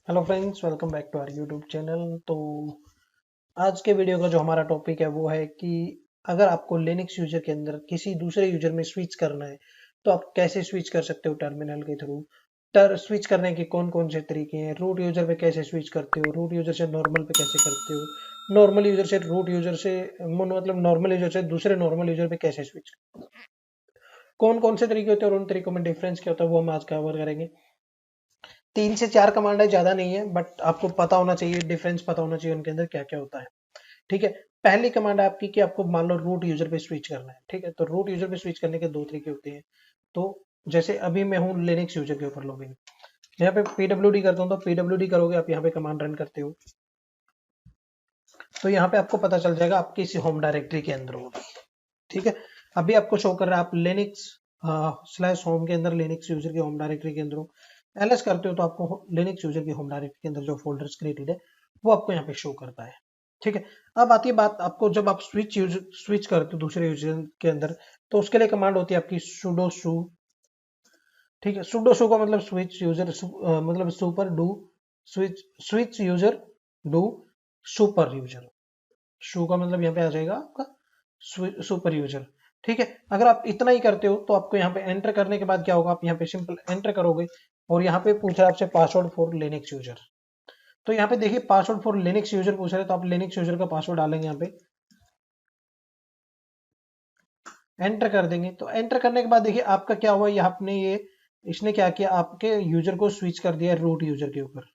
Hello friends, welcome back to our YouTube channel. तो आज के वीडियो का जो हमारा टॉपिक है वो है कि अगर आपको लिनक्स यूजर के अंदर किसी दूसरे यूजर में स्विच करना है तो आप कैसे स्विच कर सकते हो टर्मिनल के थ्रू। स्विच करने के कौन कौन से तरीके हैं, रूट यूजर पे कैसे स्विच करते हो, रूट यूजर से नॉर्मल पे कैसे करते हो, नॉर्मल यूजर से रूट यूजर से मतलब नॉर्मल यूजर से दूसरे नॉर्मल यूजर पे कैसे स्विच, कौन कौन से तरीके होते हैं और उन तरीकों में डिफरेंस क्या होता है वो हम आज कवर करेंगे। 3 से 4 कमांड है, ज्यादा नहीं है, बट आपको पता होना चाहिए, डिफरेंस पता होना चाहिए उनके अंदर क्या क्या होता है। ठीक है। पहली कमांड है आपकी कि आपको मान लो रूट यूजर पे स्विच करना है। ठीक है, तो रूट यूजर पे स्विच करने के 2 तरीके होते हैं। तो जैसे अभी मैं हूँ लिनक्स यूजर के ऊपर लॉगिन, यहाँ पे pwd करता हूँ, तो pwd करोगे आप, यहाँ पे कमांड रन करते हो तो यहाँ पे आपको पता चल जाएगा आप किसी होम डायरेक्टरी के अंदर हो। ठीक है, अभी आपको शो कर रहा है आप लिनक्स स्लैश होम के अंदर, लिनक्स यूजर की होम डायरेक्टरी के अंदर हो। एलएस करते हो तो आपको लिनक्स यूजर की होम डायरेक्टरी के अंदर जो फोल्डर्स क्रिएटेड है वो आपको यहाँ पे शो करता है। ठीक है, अब आती है बात, आपको जब आप स्विच करते हो दूसरे यूजर के अंदर तो उसके लिए कमांड होती है आपकी sudo su। ठीक है, sudo su का मतलब स्विच यूजर, मतलब super do switch, switch user do super user. Su का मतलब यहाँ पे आ जाएगा आपका सुपर यूजर। ठीक है, अगर आप इतना ही करते हो तो आपको यहाँ पे एंटर करने के बाद क्या होगा, आप यहाँ पे सिंपल एंटर करोगे और यहाँ पे पूछ रहा है आपसे पासवर्ड फॉर लिनक्स यूजर। तो यहाँ पे देखिए पासवर्ड फॉर लिनक्स यूजर पूछ रहे हैं, तो आप लिनक्स यूजर का पासवर्ड डालेंगे, यहाँ पे एंटर कर देंगे। तो एंटर करने के बाद देखिए आपका क्या हुआ, ये आपने ये इसने क्या किया, आपके यूजर को स्विच कर दिया रूट यूजर के ऊपर।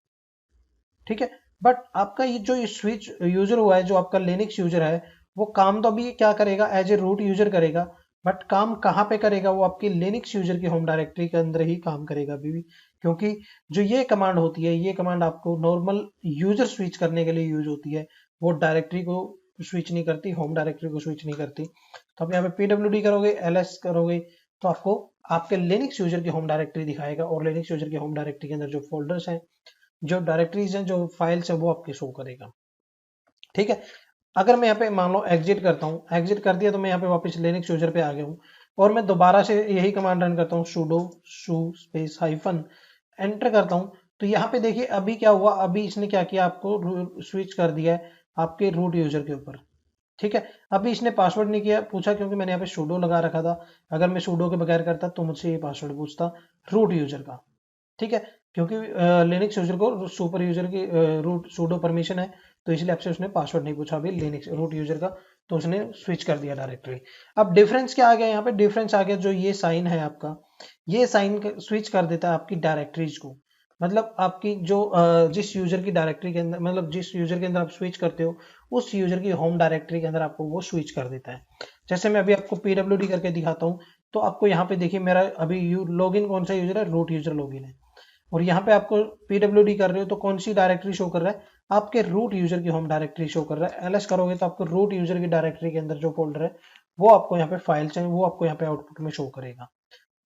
ठीक है, बट आपका ये स्विच यूजर हुआ है, जो आपका लिनक्स यूजर है, वो काम तो अभी क्या करेगा, एज ए रूट यूजर करेगा, बट काम कहाँ पे करेगा, वो आपकी लिनक्स यूजर की होम डायरेक्टरी के अंदर ही काम करेगा अभी भी। क्योंकि जो ये कमांड होती है, ये कमांड आपको नॉर्मल यूजर स्विच करने के लिए यूज होती है, वो डायरेक्टरी को स्विच नहीं करती, होम डायरेक्टरी को स्विच नहीं करती। तो आप यहाँ पे pwd करोगे, ls करोगे, तो आपको आपके लिनक्स यूजर की होम डायरेक्टरी दिखाएगा, और लिनक्स यूजर की होम डायरेक्टरी के अंदर जो फोल्डर्स हैं, जो डायरेक्टरीज हैं, जो फाइल्स है, वो आपके शो करेगा। ठीक है, अगर मैं यहाँ पे मान लो एग्जिट करता हूँ, एग्जिट कर दिया तो मैं यहाँ पे वापस लिनक्स यूजर पे आ गया हूँ और मैं दोबारा से यही कमांड रन करता हूँ, sudo su space hyphen, enter करता हूँ। तो यहाँ पे देखिए अभी क्या हुआ, अभी इसने क्या किया, आपको स्विच कर दिया है आपके रूट यूजर के ऊपर। ठीक है, अभी इसने पासवर्ड नहीं किया पूछा, क्योंकि मैंने यहाँ पे sudo लगा रखा था। अगर मैं sudo के बगैर करता तो मुझसे ये पासवर्ड पूछता रूट यूजर का। ठीक है, क्योंकि लिनक्स यूजर को सुपर यूजर की रूट सूडो परमिशन है, तो इसलिए आपसे उसने पासवर्ड नहीं पूछा अभी लिनक्स रूट यूजर का, तो उसने स्विच कर दिया डायरेक्टली। अब डिफरेंस क्या आ गया, यहाँ पे डिफरेंस आ गया, जो ये साइन है आपका, ये साइन स्विच कर देता है आपकी डायरेक्टरीज को। मतलब आपकी जो जिस यूजर की डायरेक्टरी के अंदर, मतलब जिस यूजर के अंदर आप स्विच करते हो, उस यूजर की होम डायरेक्टरी के अंदर आपको वो स्विच कर देता है। जैसे मैं अभी आपको pwd करके दिखाता हूँ, तो आपको यहाँ पे देखिए मेरा अभी लॉगिन कौन सा यूजर है, रूट यूजर लॉगिन है। और यहाँ पे आपको pwd कर रहे हो तो कौन सी डायरेक्टरी शो कर रहा है, आपके रूट यूजर की होम डायरेक्टरी शो कर रहा है। ls करोगे तो आपको रूट यूजर की डायरेक्टरी के अंदर जो फोल्डर है वो आपको यहाँ पे फाइल चाहिए, वो आपको यहाँ पे आउटपुट में शो करेगा।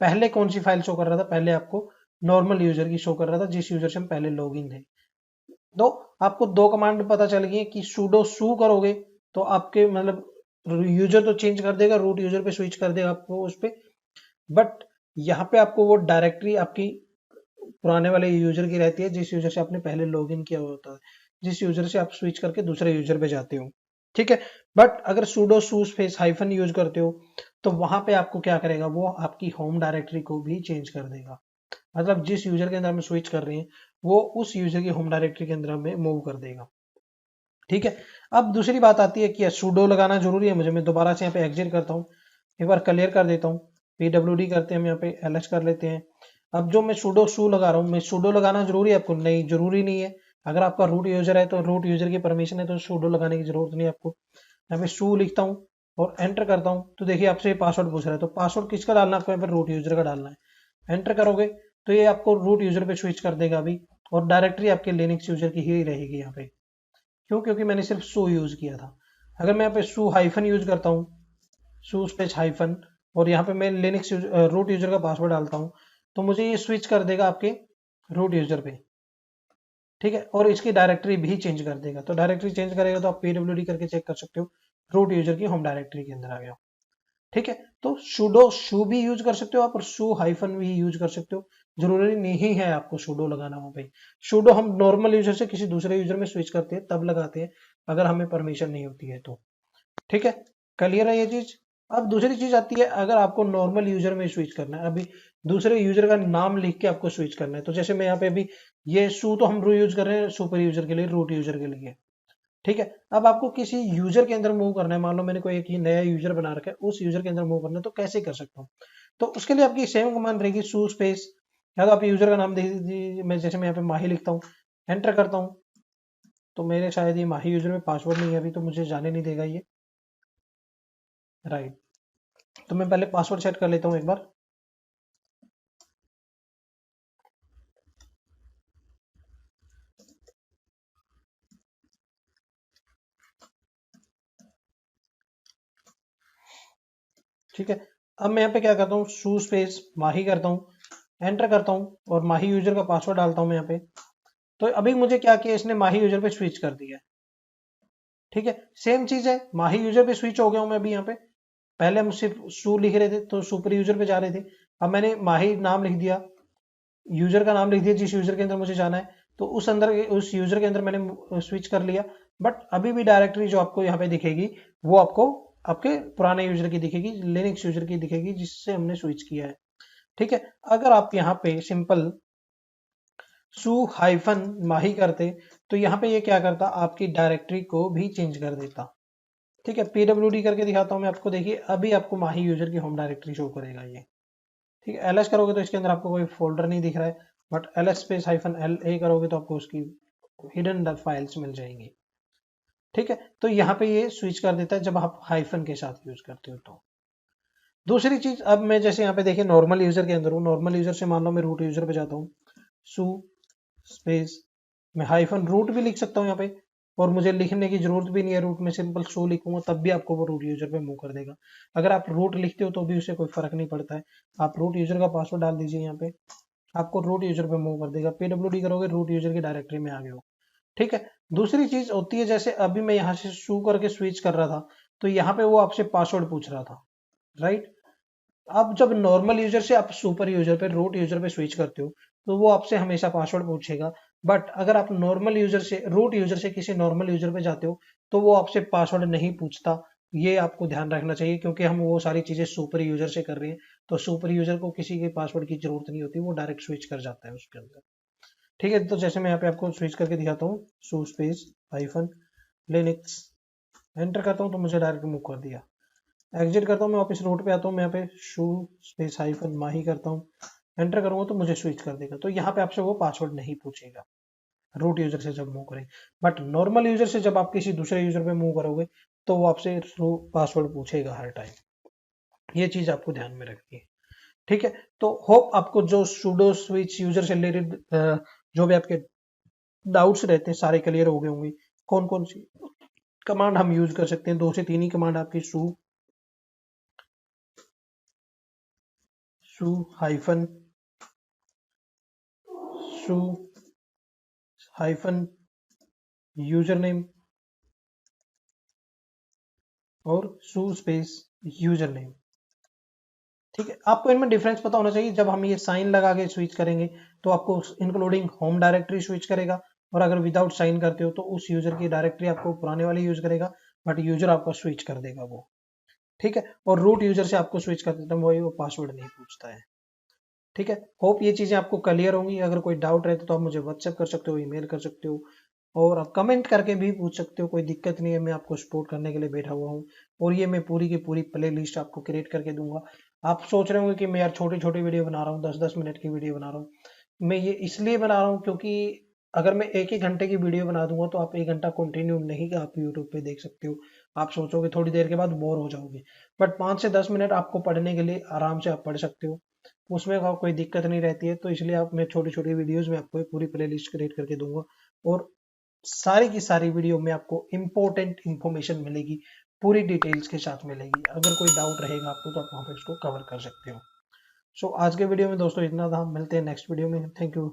पहले कौन सी फाइल शो कर रहा था, पहले आपको नॉर्मल यूजर की शो कर रहा था, जिस यूजर से हम पहले लॉग इन थे। तो आपको 2 कमांड पता चल गई कि sudo su करोगे तो आपके मतलब यूजर तो चेंज कर देगा, रूट यूजर पे स्विच कर देगा आपको उस पे, बट यहाँ पे आपको वो डायरेक्टरी आपकी पुराने वाले यूजर की रहती है, जिस यूजर से आपने पहले लॉगिन किया हुआ होता है, जिस यूजर से आप स्विच करके दूसरे यूजर पे जाते हो। ठीक है, बट अगर sudo su space hyphen use करते हो तो वहां पे आपको क्या करेगा, वो आपकी होम डायरेक्टरी को भी चेंज कर देगा। मतलब जिस यूजर के अंदर हम स्विच कर रहे हैं वो उस यूजर की होम डायरेक्टरी के अंदर हमें मूव कर देगा। ठीक है, अब दूसरी बात आती है कि sudo लगाना जरूरी है मुझे, मैं दोबारा से यहाँ पे एग्जिट करता हूँ, एक बार क्लियर कर देता हूँ, pwd करते हैं, हम यहाँ पे ls कर लेते हैं। अब जो मैं sudo su लगा रहा हूँ, मैं sudo लगाना जरूरी है आपको, नहीं जरूरी नहीं है। अगर आपका रूट यूजर है तो रूट यूजर की परमिशन है तो sudo लगाने की जरूरत नहीं है आपको। यहाँ पे su लिखता हूँ और एंटर करता हूँ, तो देखिए आपसे पासवर्ड पूछ रहा है, तो पासवर्ड किसका डालना है आपको, यहाँ पे रूट यूजर का डालना है। एंटर करोगे तो ये आपको रूट यूजर पे स्विच कर देगा अभी, और डायरेक्टरी आपके लिनक्स यूजर की ही रहेगी यहाँ पे। क्यों, क्योंकि मैंने सिर्फ सू यूज किया था। अगर मैं यहाँ पे सू हाइफन यूज करता हूँ, सू स्पेस हाइफन, और यहाँ पे मैं लिनक्स रूट यूजर का पासवर्ड डालता हूँ, तो मुझे ये स्विच कर देगा आपके रूट यूजर पे। ठीक है, और इसकी डायरेक्टरी भी चेंज कर देगा। तो डायरेक्टरी चेंज करेगा तो आप pwd करके चेक कर सकते हो, रूट यूजर की होम डायरेक्टरी के अंदर आ गया। ठीक है, तो sudo su भी यूज कर सकते हो आप, और su हाइफन भी यूज कर सकते हो। जरूरी नहीं है आपको सूडो लगाना वहां पे। सूडो हम नॉर्मल यूजर से किसी दूसरे यूजर में स्विच करते हैं तब लगाते हैं, अगर हमें परमिशन नहीं होती है तो। ठीक है, क्लियर है ये चीज। अब दूसरी चीज आती है, अगर आपको नॉर्मल यूजर में स्विच करना है, अभी दूसरे यूजर का नाम लिख के आपको स्विच करना है, तो जैसे मैं यहाँ पे अभी ये सू तो हम यूज कर रहे हैं सुपर यूजर के लिए, रूट यूजर के लिए। ठीक है, अब आपको किसी यूजर के अंदर मूव करना है, मान लो मैंने कोई एक नया यूजर बना रखा है, उस यूजर के अंदर मूव करना है, तो कैसे कर सकता हूँ? तो उसके लिए आपकी सेम कमांड रहेगी, सू स्पेस, या तो आप यूजर का नाम दे दीजिए, मैं जैसे मैं यहाँ पे माही लिखता हूँ, एंटर करता हूँ, तो मेरे शायद ये माही यूजर में पासवर्ड नहीं है अभी, तो मुझे जाने नहीं देगा ये। राइट, तो मैं पहले पासवर्ड सेट कर लेता हूँ एक बार। ठीक है, अब मैं यहाँ पे क्या करता हूँ, शू स्पेस माही करता हूँ, एंटर करता हूँ, और माही यूजर का पासवर्ड डालता हूँ मैं यहाँ पे। तो अभी मुझे क्या किया, इसने माही यूजर पे स्विच कर दिया है। ठीक है, सेम चीज है, माही यूजर पे स्विच हो गया हूँ मैं अभी यहाँ पे। पहले हम सिर्फ शू लिख रहे थे तो सुपर यूजर पे जा रहे थे, अब मैंने माही नाम लिख दिया, यूजर का नाम लिख दिया जिस यूजर के अंदर मुझे जाना है, तो उस यूजर के अंदर मैंने स्विच कर लिया। बट अभी भी डायरेक्टरी जो आपको यहाँ पे दिखेगी वो आपको आपके पुराने यूजर की दिखेगी, लिनक्स यूजर की दिखेगी जिससे हमने स्विच किया है। ठीक है, अगर आप यहाँ पे सिंपल सू हाइफन माही करते तो यहाँ पे ये क्या करता, आपकी डायरेक्टरी को भी चेंज कर देता। ठीक है, पीडब्ल्यूडी करके दिखाता हूँ मैं आपको, देखिए अभी आपको माही यूजर की होम डायरेक्टरी शो करेगा ये। ठीक है, एलएस करोगे तो इसके अंदर आपको कोई फोल्डर नहीं दिख रहा है, but LS space hyphen L A करोगे तो आपको उसकी हिडन फाइल्स मिल जाएंगी। ठीक है, तो यहाँ पे ये स्विच कर देता है जब आप हाइफन के साथ यूज करते हो तो। दूसरी चीज, अब मैं जैसे यहाँ पे देखिए नॉर्मल यूजर के अंदर हूँ, नॉर्मल यूजर से मान लो मैं रूट यूजर पे जाता हूँ, सू स्पेस मैं हाइफन रूट भी लिख सकता हूँ यहाँ पे, और मुझे लिखने की जरूरत भी नहीं है रूट में, सिंपल सो लिखूंगा तब भी आपको वो रूट यूजर पे मूव कर देगा। अगर आप रूट लिखते हो तो भी उससे कोई फर्क नहीं पड़ता है, आप रूट यूजर का पासवर्ड डाल दीजिए यहाँ पे, आपको रूट यूजर पे मूव कर देगा, पीडब्ल्यूडी करोगे रूट यूजर की डायरेक्टरी में आ गए हो। ठीक है, दूसरी चीज होती है, जैसे अभी मैं यहाँ से शू करके स्विच कर रहा था, तो यहाँ पे वो आपसे पासवर्ड पूछ रहा था। राइट, अब जब नॉर्मल यूजर से आप सुपर यूजर पे रूट यूजर पे स्विच करते हो तो वो आपसे हमेशा पासवर्ड पूछेगा। बट अगर आप नॉर्मल यूजर से रूट यूजर से किसी नॉर्मल यूजर पे जाते हो तो वो आपसे पासवर्ड नहीं पूछता। ये आपको ध्यान रखना चाहिए, क्योंकि हम वो सारी चीजें सुपर यूजर से कर रहे हैं, तो सुपर यूजर को किसी के पासवर्ड की जरूरत नहीं होती, वो डायरेक्ट स्विच कर जाता है उसके अंदर। ठीक है, तो जैसे मैं यहाँ पे आपको स्विच करके दिखाता हूँ, सू स्पेस हाइफन लिनक्स, एंटर करता हूँ तो मुझे डायरेक्ट मूव कर दिया। एग्जिट करता हूँ मैं वापस रूट पे आता हूँ, मैं यहाँ पे शू स्पेस हाइफन माही करता हूँ, एंटर करूंगा तो मुझे स्विच कर देगा, तो यहाँ पे आपसे वो पासवर्ड नहीं पूछेगा रूट यूजर से जब मूव करें। बट नॉर्मल यूजर से जब आप किसी दूसरे यूजर पे मूव करोगे तो वो आपसे पासवर्ड पूछेगा हर टाइम, ये चीज आपको ध्यान में रखनी है। ठीक है, तो होप आपको जो सुडो स्विच यूजर से रिलेटेड जो भी आपके डाउट्स रहते हैं सारे क्लियर हो गए होंगे। कौन कौन सी कमांड हम यूज कर सकते हैं, 2 से 3 ही कमांड आपकी, सू हाइफन सू हाइफन यूजर नेम और सू स्पेस यूजर नेम। ठीक है, आपको इनमें डिफरेंस पता होना चाहिए, जब हम ये साइन लगा के स्विच करेंगे तो आपको इंक्लूडिंग होम डायरेक्टरी स्विच करेगा, और अगर विदाउट साइन करते हो तो उस यूजर की डायरेक्टरी आपको पुराने वाली यूज करेगा, बट यूजर आपका स्विच कर देगा वो। ठीक है, और रूट यूजर से आपको स्विच कर देता है वो पासवर्ड नहीं पूछता है। ठीक है, होप ये चीजें आपको क्लियर होंगी। अगर कोई डाउट रहता तो आप मुझे व्हाट्सएप कर सकते हो, ईमेल कर सकते हो, और आप कमेंट करके भी पूछ सकते हो, कोई दिक्कत नहीं है, मैं आपको सपोर्ट करने के लिए बैठा हुआ हूँ। और ये मैं पूरी की पूरी प्ले लिस्ट आपको क्रिएट करके दूंगा। आप सोच रहे होंगे कि मैं यार छोटी छोटी वीडियो बना रहा हूँ, 10-10 मिनट की वीडियो बना रहा हूँ, मैं ये इसलिए बना रहा हूँ क्योंकि अगर मैं एक ही घंटे की वीडियो बना दूंगा तो आप 1 घंटा कंटिन्यू नहीं आप यूट्यूब पे देख सकते हो, आप सोचोगे थोड़ी देर के बाद बोर हो जाओगे। बट 5 से 10 मिनट आपको पढ़ने के लिए आराम से आप पढ़ सकते हो, उसमें कोई दिक्कत नहीं रहती है, तो इसलिए आप मैं छोटी छोटी वीडियोस में आपको एक पूरी प्ले लिस्ट क्रिएट करके दूंगा, और सारी की सारी वीडियो में आपको इंपॉर्टेंट इंफॉर्मेशन मिलेगी, पूरी डिटेल्स के साथ मिलेगी। अगर कोई डाउट रहेगा आपको तो आप वहां पे उसको कवर कर सकते हो। सो आज के वीडियो में दोस्तों इतना था, मिलते हैं नेक्स्ट वीडियो में, थैंक यू।